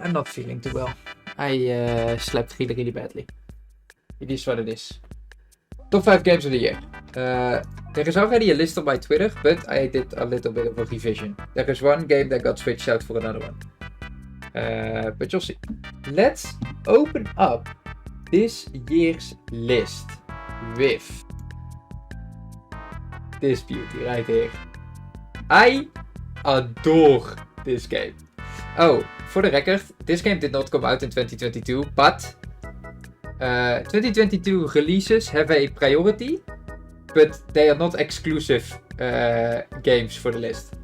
I'm not feeling too well. I slept really badly. It is what it is. Top 5 games of the year. There is already a list on my Twitter, but I did a little bit of a revision. There is one game that got switched out for another one. But you'll see. Let's open up this year's list with this beauty right here. I adore this game. Oh, for the record, this game did not come out in 2022, but 2022 releases have a priority, but they are not exclusive games for the list.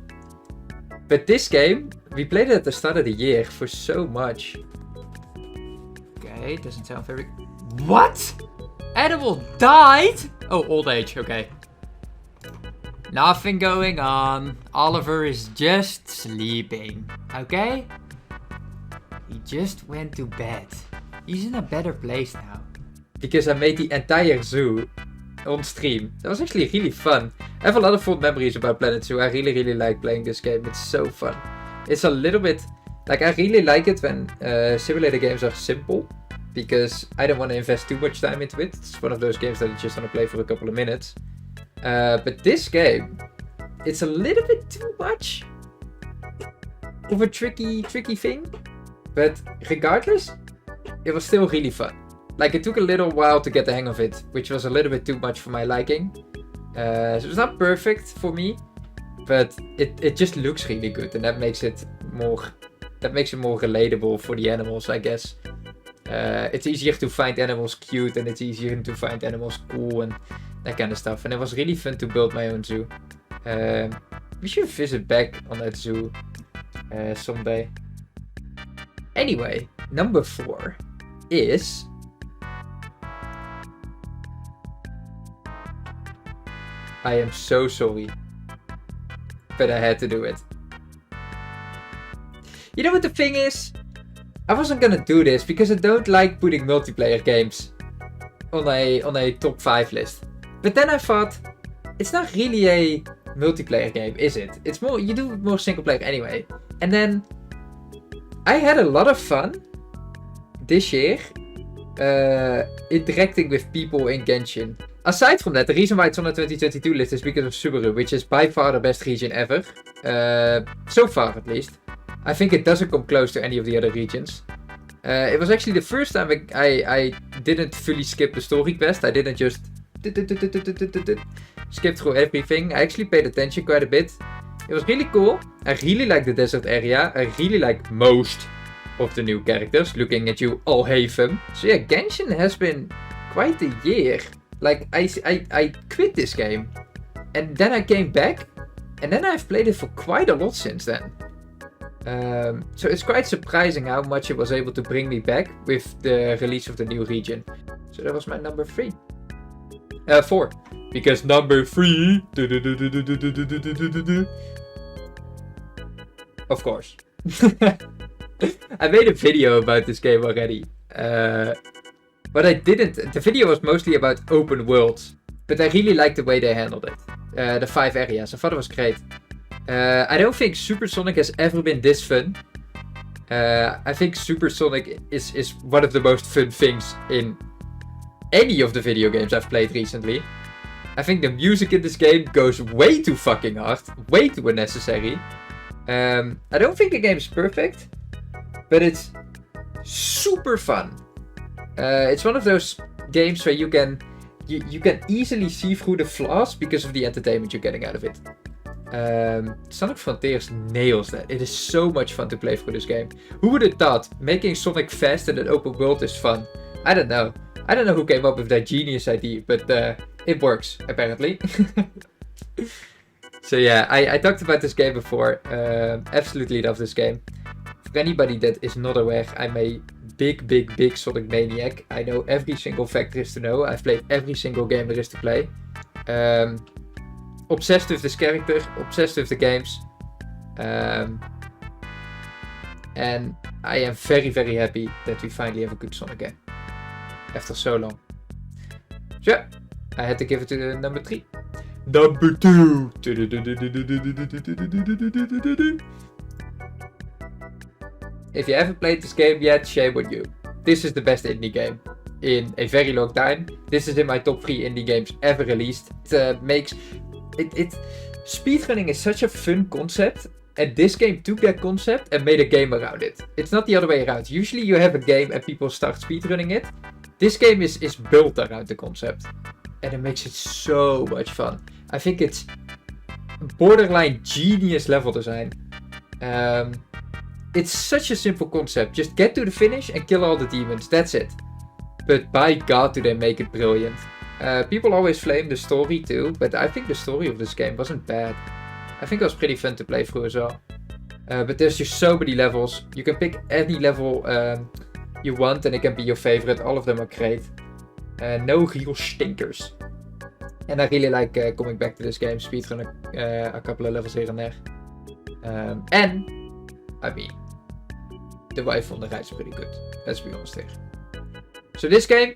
But this game, we played it at the start of the year for so much. Okay, it doesn't sound very... What? Animal died? Oh, old age, okay. Nothing going on. Oliver is just sleeping, okay? He just went to bed. He's in a better place now. Because I made the entire zoo on stream. That was actually really fun. I have a lot of fond memories about Planet Zoo. I really like playing this game. It's so fun. It's a little bit... Like, I really like it when simulator games are simple. Because I don't want to invest too much time into it. It's one of those games that I just want to play for a couple of minutes. But this game, it's a little bit too much of a tricky thing. But regardless, it was still really fun. Like, it took a little while to get the hang of it, which was a little bit too much for my liking. So it's not perfect for me, but it just looks really good, and that makes it more relatable for the animals, I guess. It's easier to find animals cute, and it's easier to find animals cool, and that kind of stuff. And it was really fun to build my own zoo. We should visit back on that zoo someday. Anyway, number 4 is... I am so sorry, but I had to do it. You know what the thing is? I wasn't gonna do this because I don't like putting multiplayer games on a top 5 list. But then I thought, it's not really a multiplayer game, is it? It's more, you do more single player anyway. And then I had a lot of fun this year interacting with people in Genshin. Aside from that, the reason why it's on the 2022 list is because of Subaru, which is by far the best region ever. So far, at least. I think it doesn't come close to any of the other regions. It was actually the first time I didn't fully skip the story quest. I didn't just skip through everything. I actually paid attention quite a bit. It was really cool. I really like the desert area. I really like most of the new characters. Looking at you, Alhaven. So yeah, Genshin has been quite a year. Like, I quit this game, and then I came back, and then I've played it for quite a lot since then. So it's quite surprising how much it was able to bring me back with the release of the new region. So that was my number 3. 4. Because number 3... Of course. I made a video about this game already. But I didn't. The video was mostly about open worlds. But I really liked the way they handled it. The 5 areas. I thought it was great. I don't think Supersonic has ever been this fun. I think Supersonic is one of the most fun things in any of the video games I've played recently. I think the music in this game goes way too fucking hard. Way too unnecessary. I don't think the game is perfect. But it's super fun. It's one of those games where you can easily see through the flaws because of the entertainment you're getting out of it. Sonic Frontiers nails that. It is so much fun to play through this game. Who would have thought making Sonic fast in an open world is fun? I don't know. I don't know who came up with that genius idea, but it works, apparently. So yeah, I talked about this game before. Absolutely love this game. For anybody that is not aware, I'm a big Sonic maniac. I know every single fact there is to know. I've played every single game there is to play. Obsessed with this character, obsessed with the games. And I am very happy that we finally have a good Sonic game. After so long. So yeah, I had to give it to number 3. Number 2. If you haven't played this game yet, shame on you. This is the best indie game in a very long time. This is in my top 3 indie games ever released. Speedrunning is such a fun concept, and this game took that concept and made a game around it. It's not the other way around. Usually you have a game and people start speedrunning it. This game is built around the concept, and it makes it so much fun. I think it's borderline genius level design. It's such a simple concept. Just get to the finish and kill all the demons. That's it. But by God, do they make it brilliant. People always flame the story too, but I think the story of this game wasn't bad. I think it was pretty fun to play through as well. But there's just so many levels. You can pick any level you want and it can be your favorite. All of them are great. No real stinkers. And I really like coming back to this game, speedrunning a couple of levels here and there. And, I mean, the wife on the right is pretty good. Let's be honest here. So this game,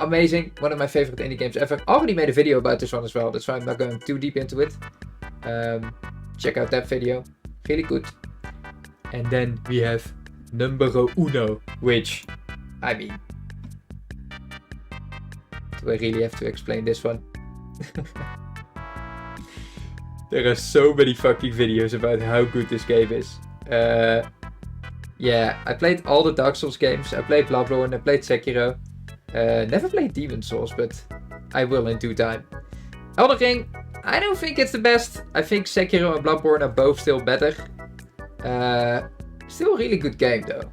amazing. One of my favorite indie games ever. Already made a video about this one as well. That's why I'm not going too deep into it. Check out that video. Really good. And then we have numero uno, which, I mean, do I really have to explain this one? There are so many fucking videos about how good this game is. Yeah, I played all the Dark Souls games. I played Bloodborne, I played Sekiro. Never played Demon Souls, but I will in due time. Elden Ring, I don't think it's the best. I think Sekiro and Bloodborne are both still better. Still a really good game though.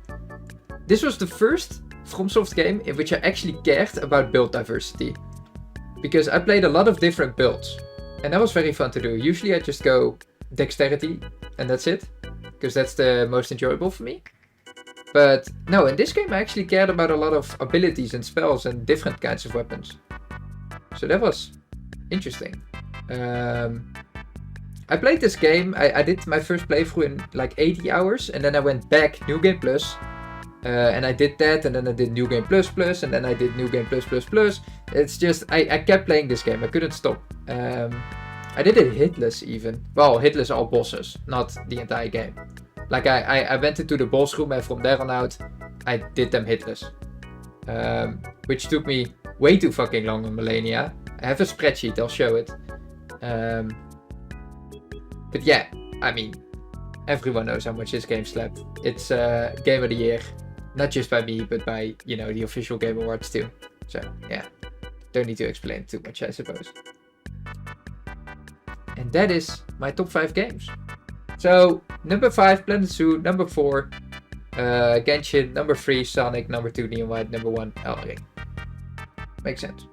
This was the first FromSoft game in which I actually cared about build diversity. Because I played a lot of different builds. And that was very fun to do. Usually I just go dexterity and that's it. Because that's the most enjoyable for me. But no, in this game I actually cared about a lot of abilities and spells and different kinds of weapons. So that was interesting. I played this game, I did my first playthrough in like 80 hours. And then I went back, New Game Plus. And I did that, and then I did New Game Plus Plus, and then I did New Game Plus Plus Plus. It's just, I kept playing this game, I couldn't stop. I did it hitless even. Well, hitless all bosses, not the entire game. Like I went into the boss room and from there on out, I did them hitless. Which took me way too fucking long on Millennia. I have a spreadsheet, I'll show it. But yeah, I mean, everyone knows how much this game slapped. It's Game of the Year. Not just by me, but by, you know, the official Game Awards too. So, yeah. Don't need to explain too much, I suppose. And that is my top 5 games. So, number 5, Planet Zoo. Number 4, Genshin. Number 3, Sonic. Number 2, Neon White. Number 1, Elden Ring. Makes sense.